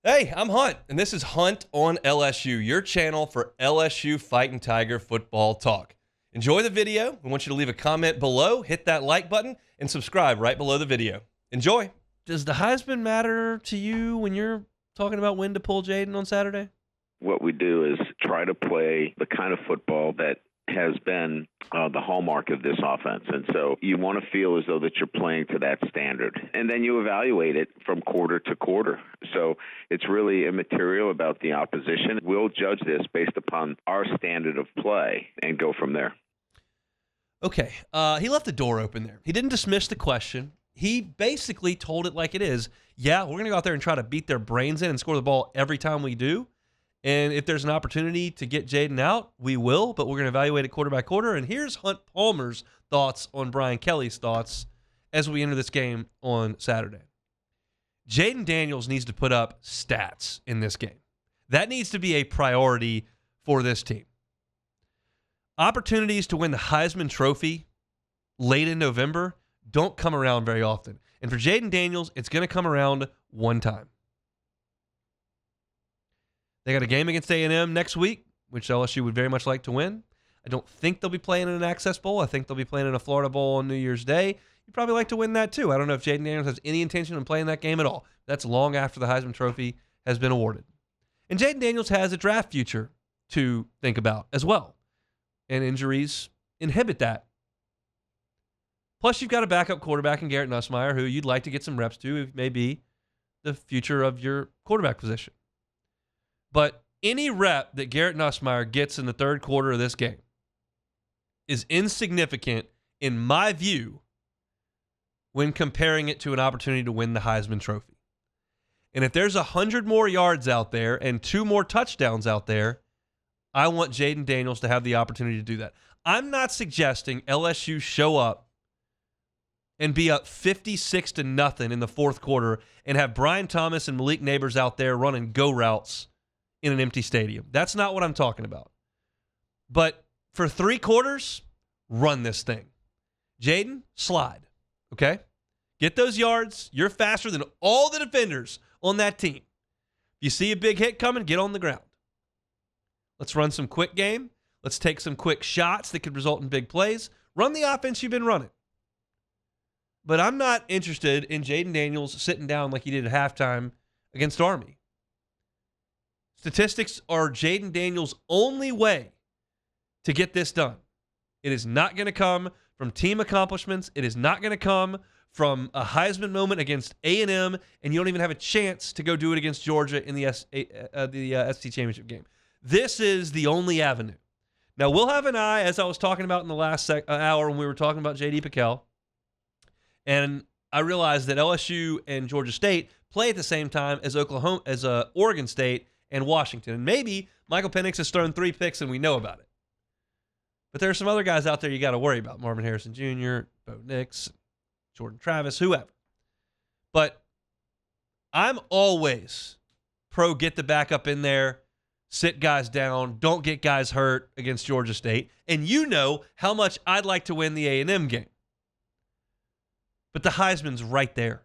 Hey, I'm Hunt, and this is Hunt on LSU, your channel for LSU Fighting Tiger football talk. Enjoy the video. We want you to leave a comment below, hit that like button, and subscribe right below the video. Enjoy. Does the Heisman matter to you when you're talking about when to pull Jayden on Saturday? What we do is try to play the kind of football that has been the hallmark of this offense. And so you want to feel as though that you're playing to that standard. And then you evaluate it from quarter to quarter. So it's really immaterial about the opposition. We'll judge this based upon our standard of play and go from there. Okay. He left the door open there. He didn't dismiss the question. He basically told it like it is. Yeah, we're going to go out there and try to beat their brains in and score the ball every time we do. And if there's an opportunity to get Jayden out, we will, but we're going to evaluate it quarter by quarter. And here's Hunt Palmer's thoughts on Brian Kelly's thoughts as we enter this game on Saturday. Jayden Daniels needs to put up stats in this game. That needs to be a priority for this team. Opportunities to win the Heisman Trophy late in November don't come around very often. And for Jayden Daniels, it's going to come around one time. They got a game against A&M next week, which LSU would very much like to win. I don't think they'll be playing in an Access Bowl. I think they'll be playing in a Florida Bowl on New Year's Day. You'd probably like to win that too. I don't know if Jayden Daniels has any intention of playing that game at all. That's long after the Heisman Trophy has been awarded. And Jayden Daniels has a draft future to think about as well. And injuries inhibit that. Plus, you've got a backup quarterback in Garrett Nussmeier who you'd like to get some reps to, if maybe the future of your quarterback position. But any rep that Garrett Nussmeier gets in the third quarter of this game is insignificant, in my view, when comparing it to an opportunity to win the Heisman Trophy. And if there's 100 more yards out there and 2 more touchdowns out there, I want Jayden Daniels to have the opportunity to do that. I'm not suggesting LSU show up and be up 56-0 in the fourth quarter and have Brian Thomas and Malik Neighbors out there running go routes in an empty stadium. That's not what I'm talking about. But for 3 quarters, run this thing. Jayden, slide, okay? Get those yards. You're faster than all the defenders on that team. If you see a big hit coming, get on the ground. Let's run some quick game. Let's take some quick shots that could result in big plays. Run the offense you've been running. But I'm not interested in Jayden Daniels sitting down like he did at halftime against Army. Statistics are Jayden Daniels' only way to get this done. It is not going to come from team accomplishments. It is not going to come from a Heisman moment against A&M, and you don't even have a chance to go do it against Georgia in the SEC Championship game. This is the only avenue. Now, we'll have an eye, as I was talking about in the last hour when we were talking about J.D. Pickell, and I realized that LSU and Georgia State play at the same time as Oregon State and Washington. And maybe Michael Penix has thrown 3 picks and we know about it. But there are some other guys out there you got to worry about. Marvin Harrison Jr., Bo Nix, Jordan Travis, whoever. But I'm always pro get the backup in there, sit guys down, don't get guys hurt against Georgia State. And you know how much I'd like to win the A&M game. But the Heisman's right there.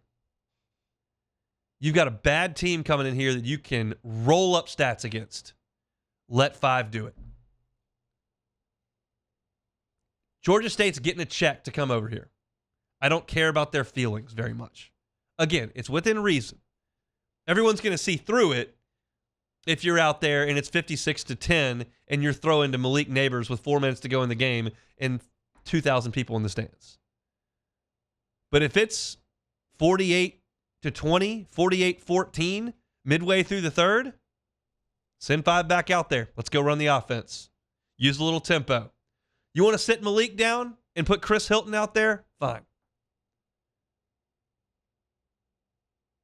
You've got a bad team coming in here that you can roll up stats against. Let 5 do it. Georgia State's getting a check to come over here. I don't care about their feelings very much. Again, it's within reason. Everyone's going to see through it if you're out there and it's 56-10 and you're throwing to Malik Neighbors with 4 minutes to go in the game and 2,000 people in the stands. But if it's 48-20, 48-14, midway through the third, send 5 back out there. Let's go run the offense. Use a little tempo. You want to sit Malik down and put Chris Hilton out there? Fine.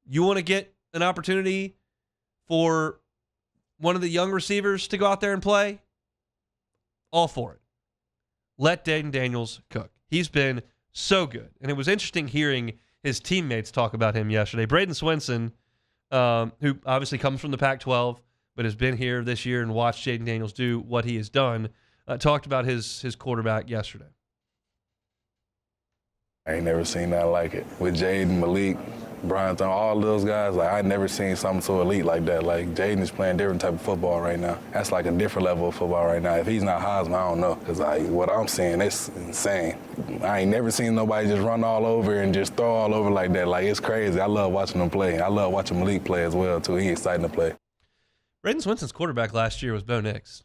You want to get an opportunity for one of the young receivers to go out there and play? All for it. Let Jayden Daniels cook. He's been so good. And it was interesting hearing his teammates talk about him yesterday. Braden Swenson, who obviously comes from the Pac-12, but has been here this year and watched Jayden Daniels do what he has done, talked about his quarterback yesterday. I ain't never seen nothing like it. With Jade and Malik, Bryant, all those guys, like I never seen something so elite like that. Like Jayden is playing different type of football right now. That's like a different level of football right now. If he's not Heisman, I don't know, because what I'm seeing, it's insane. I ain't never seen nobody just run all over and just throw all over like that. Like, it's crazy. I love watching them play. I love watching Malik play as well, too. He's exciting to play. Braden Swinson's quarterback last year was Bo Nix.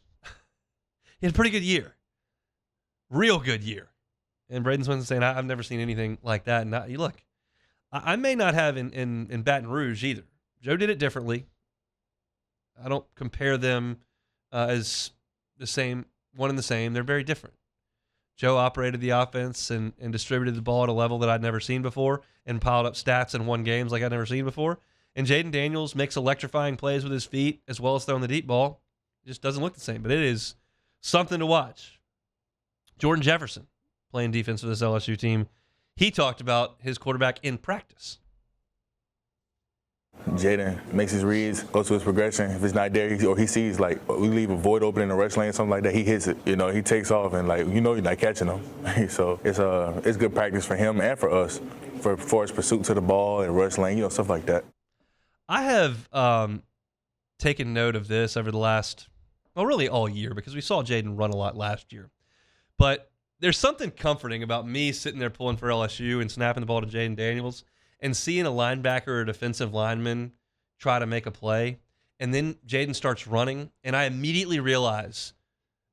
He had a pretty good year. Real good year. And Braden Swinson saying, I've never seen anything like that. And you look, I may not have in Baton Rouge either. Joe did it differently. I don't compare them as the same, one and the same. They're very different. Joe operated the offense and distributed the ball at a level that I'd never seen before and piled up stats and won games like I'd never seen before. And Jayden Daniels makes electrifying plays with his feet as well as throwing the deep ball. It just doesn't look the same, but it is something to watch. Jordan Jefferson playing defense for this LSU team. He talked about his quarterback in practice. Jayden makes his reads, goes to his progression. If it's not there, or he sees, like, we leave a void open in the rush lane, something like that, he hits it. You know, he takes off, and, like, you're not catching him. So it's good practice for him and for us for his pursuit to the ball and rush lane, stuff like that. I have taken note of this over the last, well, really all year, because we saw Jayden run a lot last year. But there's something comforting about me sitting there pulling for LSU and snapping the ball to Jayden Daniels and seeing a linebacker or a defensive lineman try to make a play, and then Jayden starts running, and I immediately realize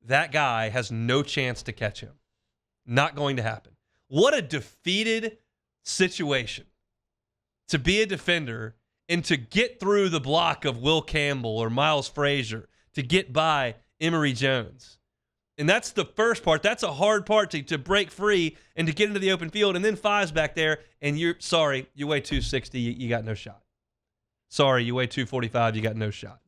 that guy has no chance to catch him. Not going to happen. What a defeated situation to be a defender and to get through the block of Will Campbell or Miles Frazier to get by Emory Jones. And that's the first part. That's a hard part to break free and to get into the open field. And then Five's back there, and you weigh 260, you got no shot. Sorry, you weigh 245, you got no shot.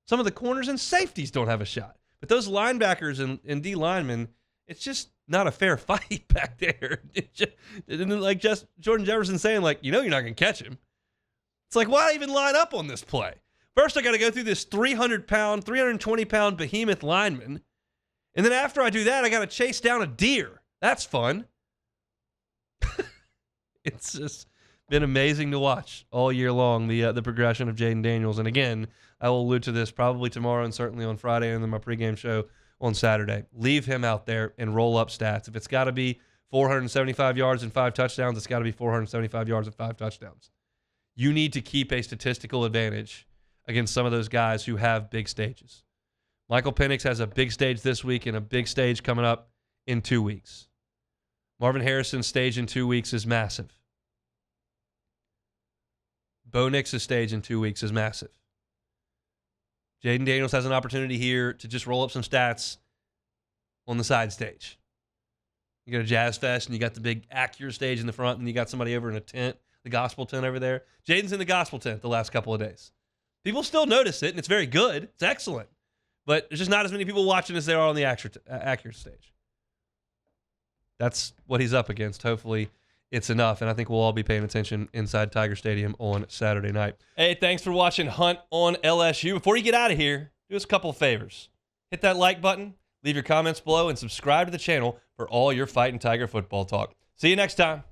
Some of the corners and safeties don't have a shot. But those linebackers and D linemen, it's just not a fair fight back there. Like just Jordan Jefferson saying, like, you're not going to catch him. It's like, why even line up on this play? First, I got to go through this 300-pound, 320-pound behemoth lineman. And then after I do that, I got to chase down a deer. That's fun. It's just been amazing to watch all year long, the progression of Jayden Daniels. And again, I will allude to this probably tomorrow and certainly on Friday and then my pregame show on Saturday. Leave him out there and roll up stats. If it's got to be 475 yards and 5 touchdowns, it's got to be 475 yards and 5 touchdowns. You need to keep a statistical advantage against some of those guys who have big stages. Michael Penix has a big stage this week and a big stage coming up in 2 weeks. Marvin Harrison's stage in 2 weeks is massive. Bo Nix's stage in 2 weeks is massive. Jayden Daniels has an opportunity here to just roll up some stats on the side stage. You got a Jazz Fest, and you got the big Acura stage in the front, and you got somebody over in a tent, the gospel tent over there. Jayden's in the gospel tent the last couple of days. People still notice it, and it's very good. It's excellent. But there's just not as many people watching as there are on the Acura stage. That's what he's up against. Hopefully, it's enough, and I think we'll all be paying attention inside Tiger Stadium on Saturday night. Hey, thanks for watching Hunt on LSU. Before you get out of here, do us a couple of favors. Hit that like button, leave your comments below, and subscribe to the channel for all your Fighting Tiger football talk. See you next time.